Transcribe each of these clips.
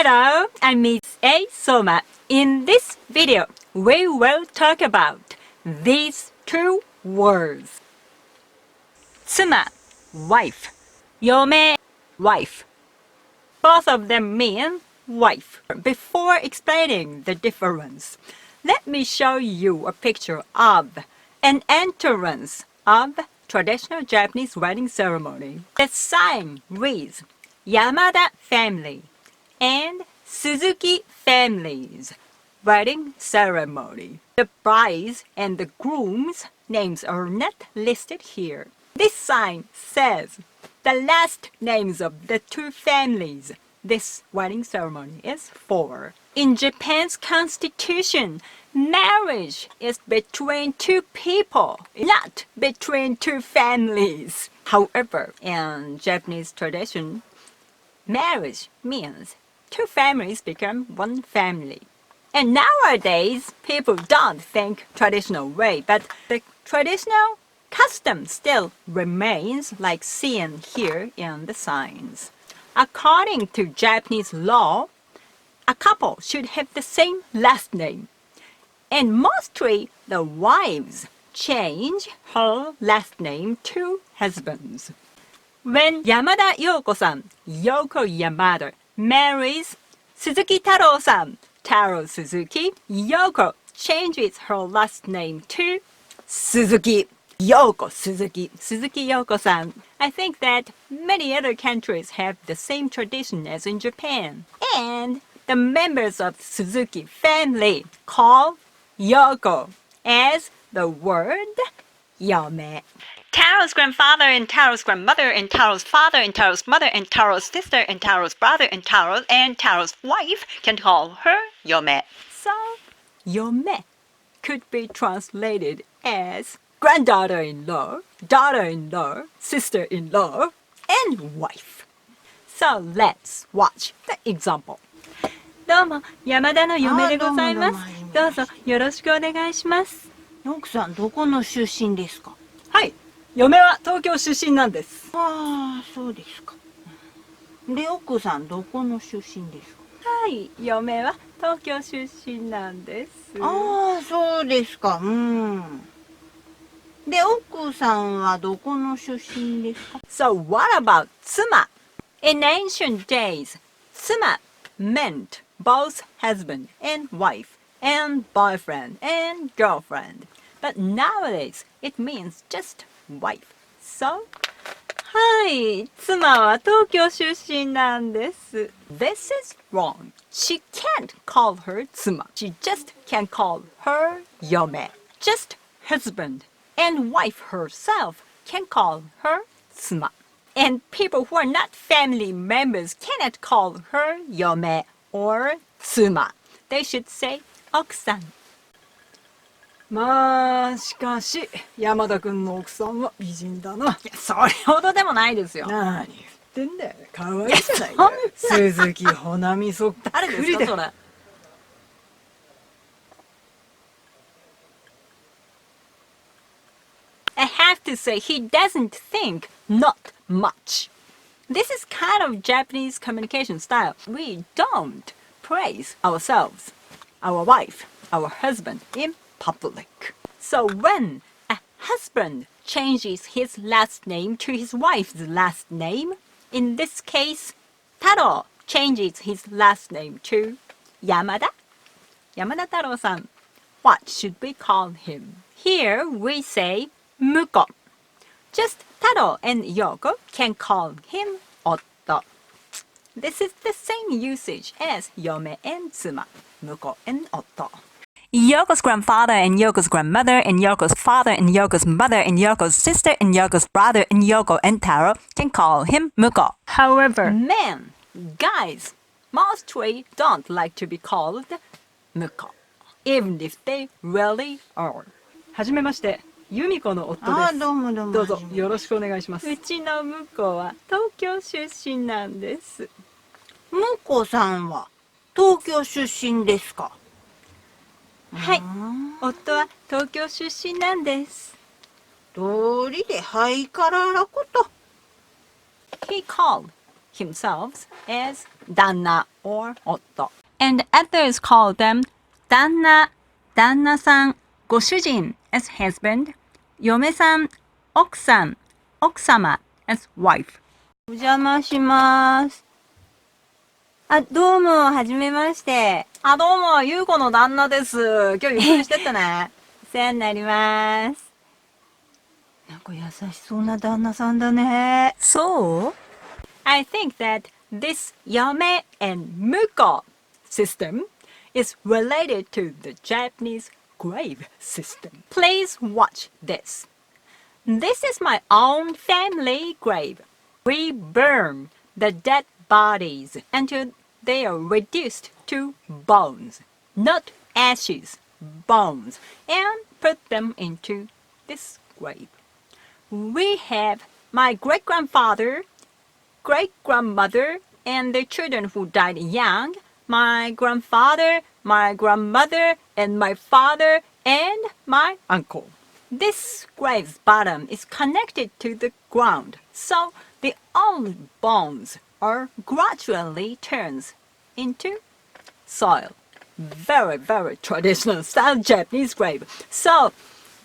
Hello, I'm Miss A. Soma. In this video, we will talk about these two words. Tsuma, wife. Yome, wife. Both of them mean wife. Before explaining the difference, let me show you a picture of an entrance of traditional Japanese wedding ceremony. The sign reads Yamada family and Suzuki families wedding ceremony. The bride's and the groom's names are not listed here. This sign says the last names of the two families this wedding ceremony is for. In Japan's constitution, marriage is between two people, not between two families. However, in Japanese tradition, marriage means two families become one family. And nowadays, people don't think traditional way, but the traditional custom still remains like seen here in the signs. According to Japanese law, a couple should have the same last name. And mostly the wives change her last name to husbands. When Yamada Yoko-san, Yoko Yamada, marries Suzuki Taro-san, Taro Suzuki, Yoko changes her last name to Suzuki Yoko-san. I think that many other countries have the same tradition as in Japan. And the members of Suzuki family call Yoko as the word yome. Taro's grandfather and Taro's grandmother and Taro's father and Taro's mother and Taro's sister and Taro's brother and Taro's wife can call her yome. So, yome could be translated as granddaughter-in-law, daughter-in-law, sister-in-law, and wife. So let's watch the example. どうも、山田の嫁でございます。どうぞよろしくお願いします。奥さん、どこの出身ですか？はい、嫁は東京出身なんです。ああ、そうですか。で、奥さん、どこの出身ですか？はい、嫁は東京出身なんです。ああ、そうですか。で、奥さんはどこの出身ですか？ So what about tsuma? In ancient days, tsuma meant both husband and wife, and boyfriend and girlfriend. But nowadays, it means just wife. So, はい、妻は東京出身なんです。This is wrong. She can't call her 妻. She just can call her yome. Just husband and wife herself can call her 妻. And people who are not family members cannot call her yome or 妻. They should say 奥さん。まあしかし山田君の奥さんは美人だな。いや、それほどでもないですよ。何言ってんだよ。可愛いじゃないか。鈴木ほなみそっくりだ。誰ですかそれ。I have to say he doesn't think not much. This is kind of Japanese communication style. We don't praise ourselves, our wife, our husband in public. So when a husband changes his last name to his wife's last name, in this case, Taro changes his last name to Yamada Taro-san. What should we call him? Here we say Muko. Just Taro and Yoko can call him Otto. This is the same usage as Yome and Tsuma, Muko and Otto. Yoko's grandfather and Yoko's grandmother and Yoko's father and Yoko's mother and Yoko's sister and Yoko's brother and Yoko and Taro can call him Muko. However, men, guys, mostly don't like to be called Muko, even if they really are. はじめまして、由美子の夫です。ああ、どうもどうも。どうぞよろしくお願いします。うちの向こうは東京出身なんです。向こうさんは東京出身ですか？はい、夫は東京出身なんです。道理でハイカラなこと。He called himself as danna or otto. And others call them danna, danna-san, ご主人 as husband, 嫁さん, 奥さん, 奥様 as wife. お邪魔します。あ、どうも、はじめまして。あ、どうも、ゆうこの旦那です。今日ゆっくりしてってね。お世話になります。なんか優しそうな旦那さんだね。So, I think that this yome and Muko system is related to the Japanese grave system. Please watch this. This is my own family grave. We burn the dead bodies until they are reduced to bones, not ashes, bones, and put them into this grave. We have my great-grandfather, great-grandmother, and the children who died young, my grandfather, my grandmother, and my father, and my uncle. This grave's bottom is connected to the ground, so the old bones are gradually turned into soil. Very, very traditional style Japanese grave. So,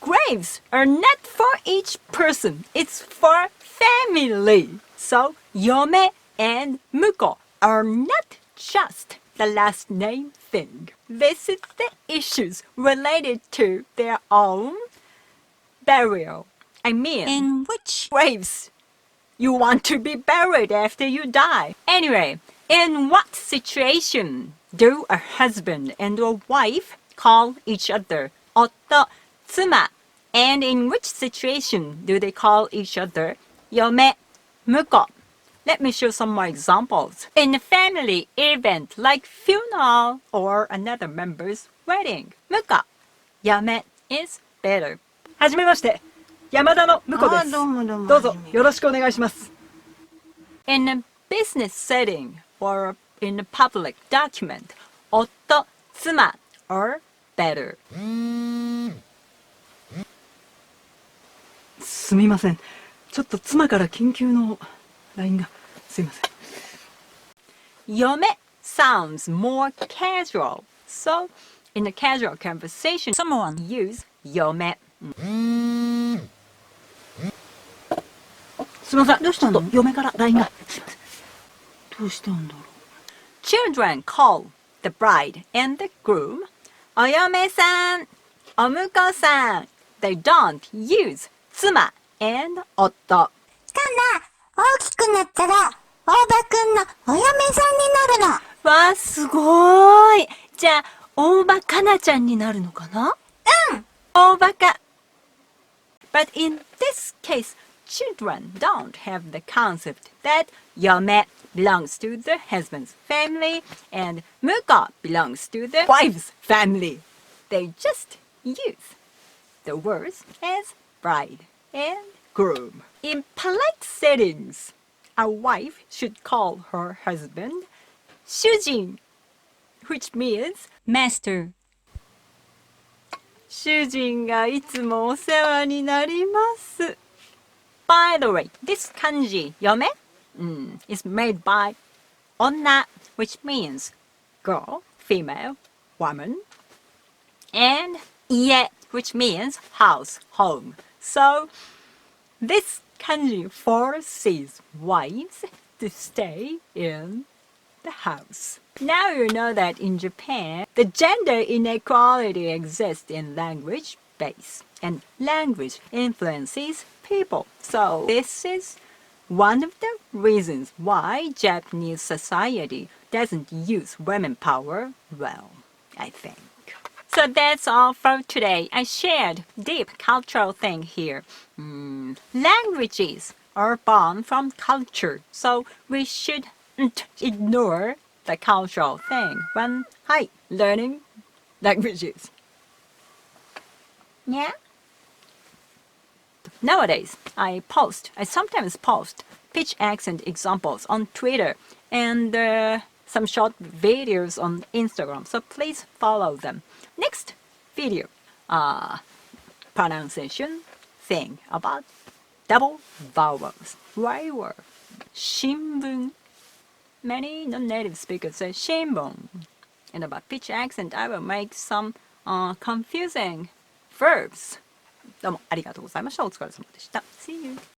graves are not for each person, it's for family. So, Yome and Muko are not just the last name thing. This is the issues related to their own burial. I mean, In which? graves you want to be buried after you die. Anyway, in what situation do a husband and a wife call each other otto, tsuma? And in which situation do they call each other yome, muko? Let me show some more examples. In a family event like funeral or another member's wedding, muko, yome is better. はじめまして、山田の向こうです。どうもどうも。どうぞよろしくお願いします。In a business setting or in a public document, otto, tsuma are better. すみません。ちょっと妻から緊急の LINE が。すいません。Yome sounds more casual. So, in a casual conversation, someone use yome. すみません。どうしたの？ちょっと嫁から LINE が。すいません。どうしたんだろう。 Children call the bride and the groom oyome-san, omuko-san. They don't use tsuma and otto. 大きくなったら、大場くんのお嫁さんになるの。わあ、すごーい。じゃあ、大場かなちゃんになるのかな？うん。大場か。But in this case, children don't have the concept that yome belongs to the husband's family and muko belongs to the wife's family. They just use the words as bride and groom. In polite settings, a wife should call her husband 主人, which means master. 主人がいつもお世話になります. By the way, this kanji, yome, is made by onna, which means girl, female, woman, and ie, which means house, home. So, this kanji forces wives to stay in the house. Now you know that in Japan, the gender inequality exists in language base, and language influences people. So this is one of the reasons why Japanese society doesn't use women power well, I think. So that's all for today. I shared deep cultural thing here. Languages are born from culture, so we shouldn't ignore the cultural thing when learning languages. Yeah? Nowadays, I sometimes post pitch accent examples on Twitter and some short videos on Instagram, so please follow them. Next video, pronunciation thing about double vowels. Right word. 新聞 many non-native speakers say shinbon. And about pitch accent, I will make some confusing verbs. どうもありがとうございました。お疲れ様でした。See you!